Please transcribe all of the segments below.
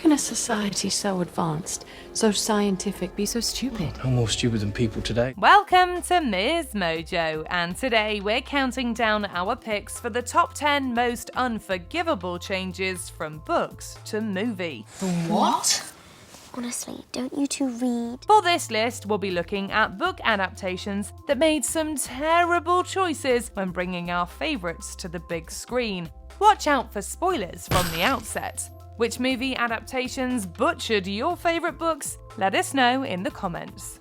can a society so advanced, so scientific, be so stupid? I'm more stupid than people today. Welcome to MsMojo, and today we're counting down our picks for the top 10 most unforgivable changes from books to movie. What? Honestly, don't you two read? For this list, we'll be looking at book adaptations that made some terrible choices when bringing our favourites to the big screen. Watch out for spoilers from the outset. Which movie adaptations butchered your favourite books? Let us know in the comments.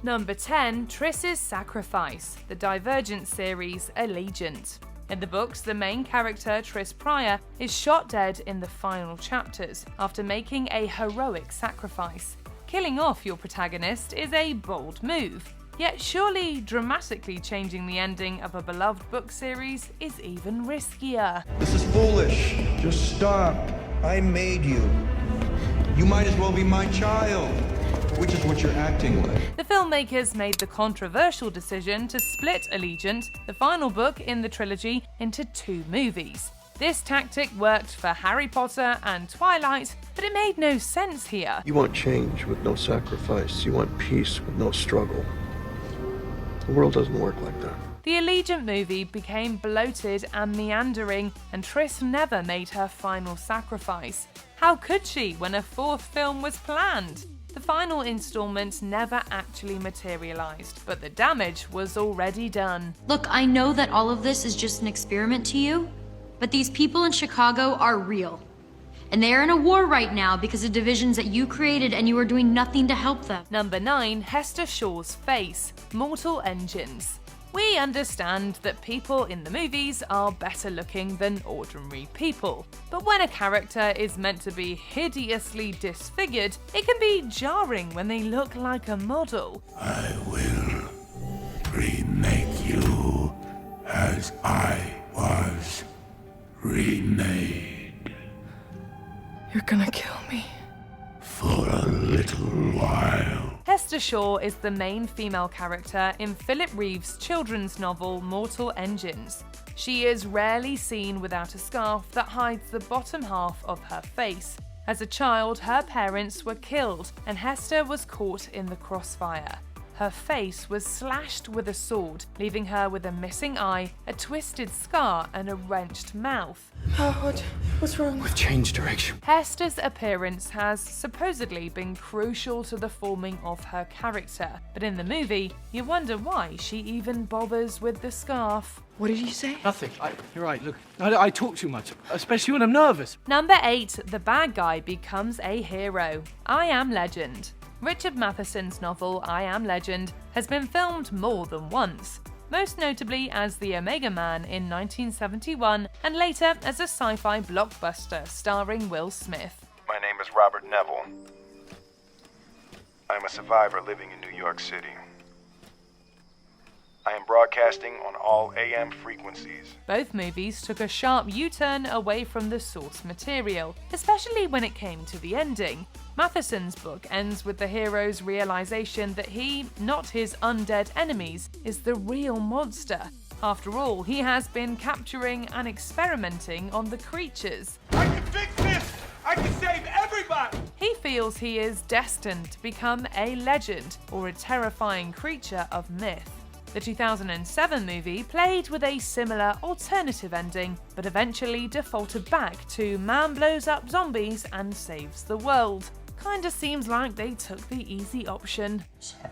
Number 10, Triss's Sacrifice, the Divergent series Allegiant. In the books, the main character, Triss Pryor, is shot dead in the final chapters after making a heroic sacrifice. Killing off your protagonist is a bold move, yet surely dramatically changing the ending of a beloved book series is even riskier. This is foolish. Just stop. I made you. You might as well be my child, which is what you're acting like. The filmmakers made the controversial decision to split Allegiant, the final book in the trilogy, into 2 movies. This tactic worked for Harry Potter and Twilight, but it made no sense here. You want change with no sacrifice. You want peace with no struggle. The world doesn't work like that. The Allegiant movie became bloated and meandering, and Triss never made her final sacrifice. How could she when a 4th film was planned? The final installment never actually materialized, but the damage was already done. Look, I know that all of this is just an experiment to you, but these people in Chicago are real. And they are in a war right now because of divisions that you created, and you are doing nothing to help them. Number 9, Hester Shaw's Face, Mortal Engines. We understand that people in the movies are better looking than ordinary people, but when a character is meant to be hideously disfigured, it can be jarring when they look like a model. I will remake you as I was remade. You're gonna kill me. For a little while. Hester Shaw is the main female character in Philip Reeve's children's novel Mortal Engines. She is rarely seen without a scarf that hides the bottom half of her face. As a child, her parents were killed, and Hester was caught in the crossfire. Her face was slashed with a sword, leaving her with a missing eye, a twisted scar, and a wrenched mouth. What's wrong? We've changed direction. Hester's appearance has supposedly been crucial to the forming of her character, but in the movie, you wonder why she even bothers with the scarf. What did you say? Nothing. You're right, look, I talk too much, especially when I'm nervous. Number 8, the bad guy becomes a hero. I Am Legend. Richard Matheson's novel I Am Legend has been filmed more than once, most notably as the Omega Man in 1971 and later as a sci-fi blockbuster starring Will Smith. My name is Robert Neville. I'm a survivor living in New York City. I am broadcasting on all AM frequencies. Both movies took a sharp U-turn away from the source material, especially when it came to the ending. Matheson's book ends with the hero's realization that he, not his undead enemies, is the real monster. After all, he has been capturing and experimenting on the creatures. I can fix this! I can save everybody! He feels he is destined to become a legend or a terrifying creature of myth. The 2007 movie played with a similar alternative ending, but eventually defaulted back to man blows up zombies and saves the world. Kinda seems like they took the easy option. Sorry.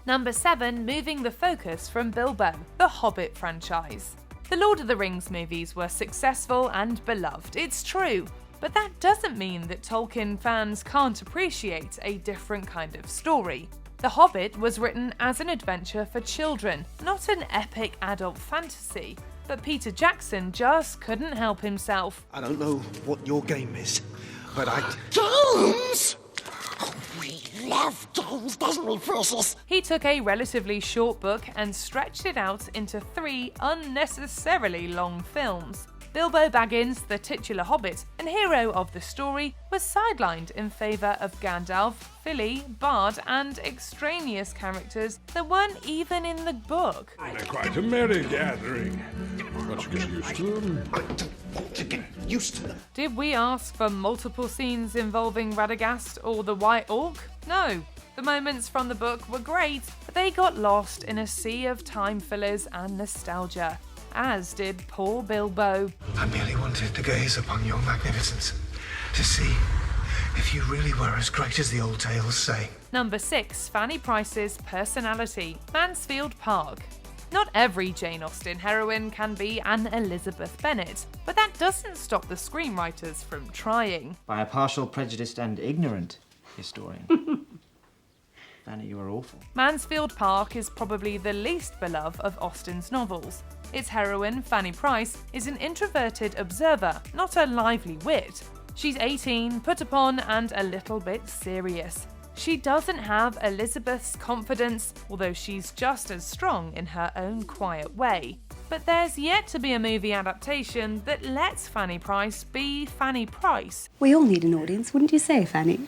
Number 7, moving the focus from Bilbo, the Hobbit franchise. The Lord of the Rings movies were successful and beloved, it's true. But that doesn't mean that Tolkien fans can't appreciate a different kind of story. The Hobbit was written as an adventure for children, not an epic adult fantasy. But Peter Jackson just couldn't help himself. I don't know what your game is, but Games? Oh, we love games, doesn't we, precious? He took a relatively short book and stretched it out into 3 unnecessarily long films. Bilbo Baggins, the titular Hobbit and hero of the story, was sidelined in favour of Gandalf, Fili, Bard and extraneous characters that weren't even in the book. They're quite a merry gathering. But you get used to them. I don't want to get used to them. Did we ask for multiple scenes involving Radagast or the White Orc? No. The moments from the book were great, but they got lost in a sea of time fillers and nostalgia, as did poor Bilbo. I merely wanted to gaze upon your magnificence, to see if you really were as great as the old tales say. Number 6, Fanny Price's personality, Mansfield Park. Not every Jane Austen heroine can be an Elizabeth Bennet, but that doesn't stop the screenwriters from trying. By a partial, prejudiced and ignorant historian. Fanny, you are awful. Mansfield Park is probably the least beloved of Austen's novels. Its heroine, Fanny Price, is an introverted observer, not a lively wit. She's 18, put upon, and a little bit serious. She doesn't have Elizabeth's confidence, although she's just as strong in her own quiet way. But there's yet to be a movie adaptation that lets Fanny Price be Fanny Price. We all need an audience, wouldn't you say, Fanny?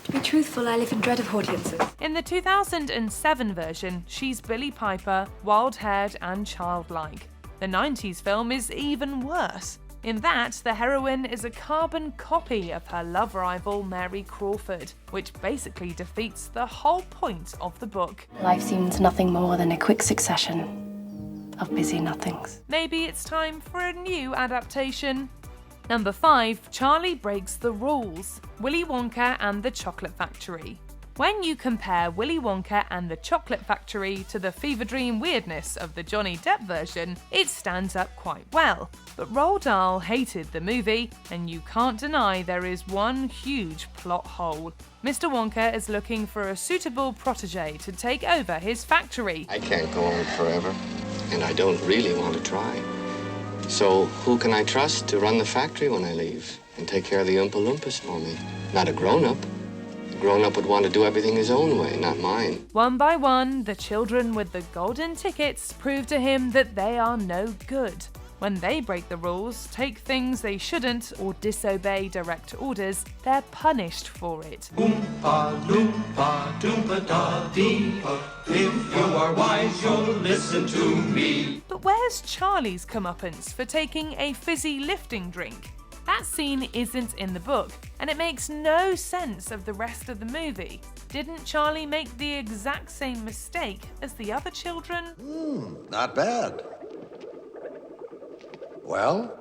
To be truthful, I live in dread of audiences. In the 2007 version, she's Billie Piper, wild-haired and childlike. The 90s film is even worse. In that, the heroine is a carbon copy of her love rival Mary Crawford, which basically defeats the whole point of the book. Life seems nothing more than a quick succession of busy nothings. Maybe it's time for a new adaptation. Number 5, Charlie Breaks the Rules, Willy Wonka and the Chocolate Factory. When you compare Willy Wonka and the Chocolate Factory to the fever dream weirdness of the Johnny Depp version, it stands up quite well. But Roald Dahl hated the movie, and you can't deny there is one huge plot hole. Mr. Wonka is looking for a suitable protege to take over his factory. I can't go on forever, and I don't really want to try. So who can I trust to run the factory when I leave and take care of the Oompa Loompas for me? Not a grown-up. A grown-up would want to do everything his own way, not mine. One by one, the children with the golden tickets prove to him that they are no good. When they break the rules, take things they shouldn't, or disobey direct orders, they're punished for it. Oompa loompa doompa da dee. If you are wise, you'll listen to me. But where's Charlie's comeuppance for taking a fizzy lifting drink? That scene isn't in the book, and it makes no sense of the rest of the movie. Didn't Charlie make the exact same mistake as the other children? Not bad. Well?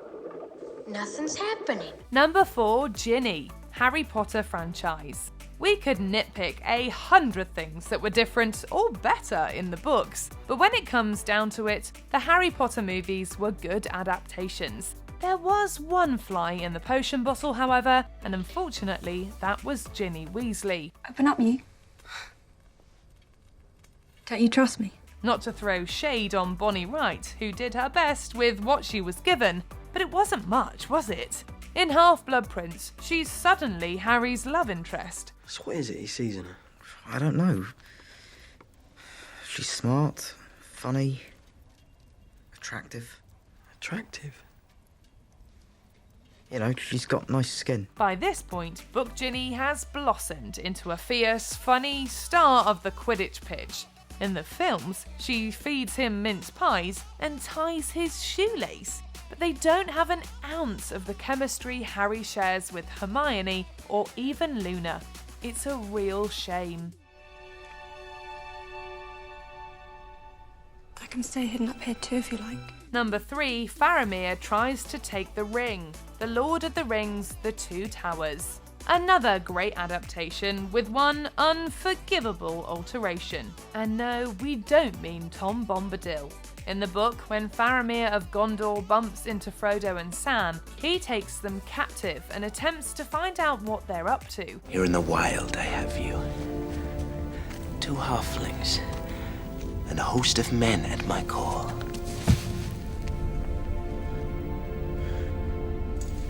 Nothing's happening. Number 4, Ginny, Harry Potter franchise. We could nitpick 100 things that were different or better in the books, but when it comes down to it, the Harry Potter movies were good adaptations. There was one fly in the potion bottle, however, and unfortunately, that was Ginny Weasley. Open up, you. Don't you trust me? Not to throw shade on Bonnie Wright, who did her best with what she was given, but it wasn't much, was it? In Half-Blood Prince, she's suddenly Harry's love interest. So what is it he sees in her? I don't know. She's smart, funny, attractive. Attractive? You know, she's got nice skin. By this point, Book Ginny has blossomed into a fierce, funny star of the Quidditch pitch. In the films, she feeds him mince pies and ties his shoelace. But they don't have an ounce of the chemistry Harry shares with Hermione or even Luna. It's a real shame. I can stay hidden up here too if you like. Number 3, Faramir tries to take the ring. The Lord of the Rings, The Two Towers. Another great adaptation with one unforgivable alteration. And no, we don't mean Tom Bombadil. In the book, when Faramir of Gondor bumps into Frodo and Sam, he takes them captive and attempts to find out what they're up to. Here in the wild I have you. 2 halflings and a host of men at my call.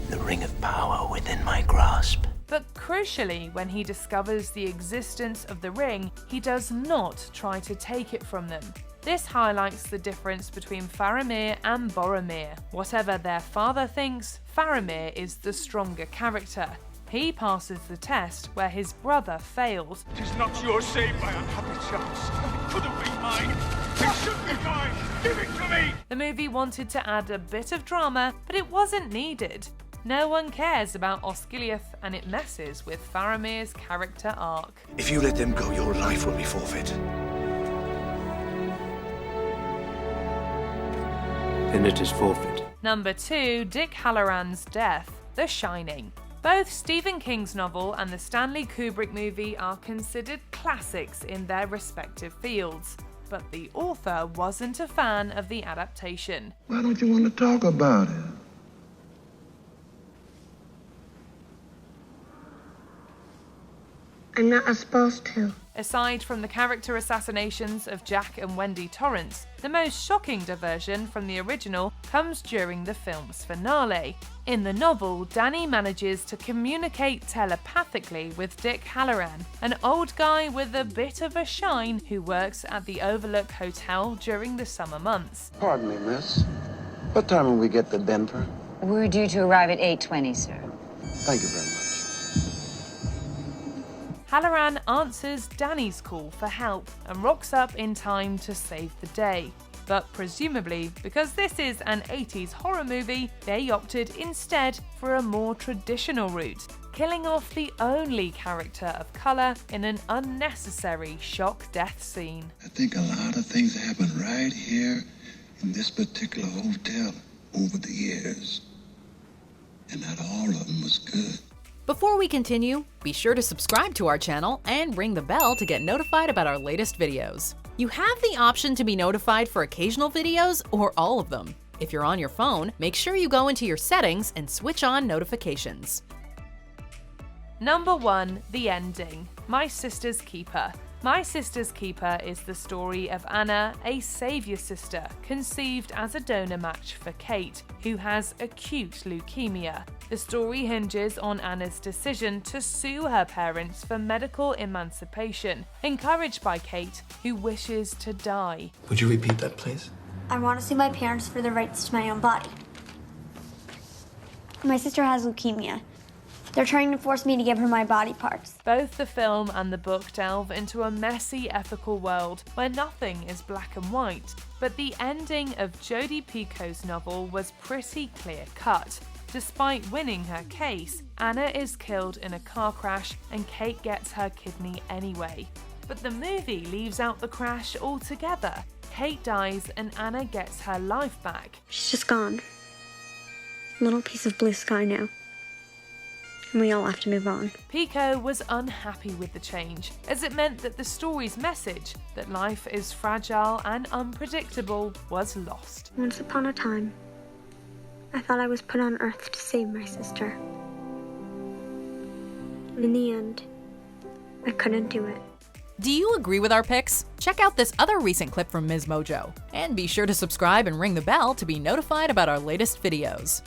The ring of power within my grasp. But crucially, when he discovers the existence of the ring, he does not try to take it from them. This highlights the difference between Faramir and Boromir. Whatever their father thinks, Faramir is the stronger character. He passes the test where his brother failed. It is not yours, saved by unhappy chance. It could have been mine. It should be mine! Give it to me! The movie wanted to add a bit of drama, but it wasn't needed. No one cares about Osgiliath, and it messes with Faramir's character arc. If you let them go, your life will be forfeit. Then it is forfeit. Number 2, Dick Halloran's Death, The Shining. Both Stephen King's novel and the Stanley Kubrick movie are considered classics in their respective fields, but the author wasn't a fan of the adaptation. Why don't you want to talk about it? I'm not supposed to. Aside from the character assassinations of Jack and Wendy Torrance, the most shocking diversion from the original comes during the film's finale. In the novel, Danny manages to communicate telepathically with Dick Halloran, an old guy with a bit of a shine who works at the Overlook Hotel during the summer months. Pardon me, miss. What time will we get to Denver? We're due to arrive at 8:20, sir. Thank you very much. Halloran answers Danny's call for help and rocks up in time to save the day. But presumably, because this is an 80s horror movie, they opted instead for a more traditional route, killing off the only character of colour in an unnecessary shock death scene. I think a lot of things happened right here in this particular hotel over the years. And not all of them was good. Before we continue, be sure to subscribe to our channel and ring the bell to get notified about our latest videos. You have the option to be notified for occasional videos or all of them. If you're on your phone, make sure you go into your settings and switch on notifications. Number 1, The Ending, My Sister's Keeper. My Sister's Keeper is the story of Anna, a saviour sister, conceived as a donor match for Kate, who has acute leukemia. The story hinges on Anna's decision to sue her parents for medical emancipation, encouraged by Kate, who wishes to die. Would you repeat that, please? I want to sue my parents for the rights to my own body. My sister has leukemia. They're trying to force me to give her my body parts. Both the film and the book delve into a messy ethical world where nothing is black and white, but the ending of Jodi Picoult's novel was pretty clear-cut. Despite winning her case, Anna is killed in a car crash and Kate gets her kidney anyway. But the movie leaves out the crash altogether. Kate dies and Anna gets her life back. She's just gone. A little piece of blue sky now. And we all have to move on. Pico was unhappy with the change, as it meant that the story's message, that life is fragile and unpredictable, was lost. Once upon a time, I thought I was put on Earth to save my sister. And in the end, I couldn't do it. Do you agree with our picks? Check out this other recent clip from MsMojo. And be sure to subscribe and ring the bell to be notified about our latest videos.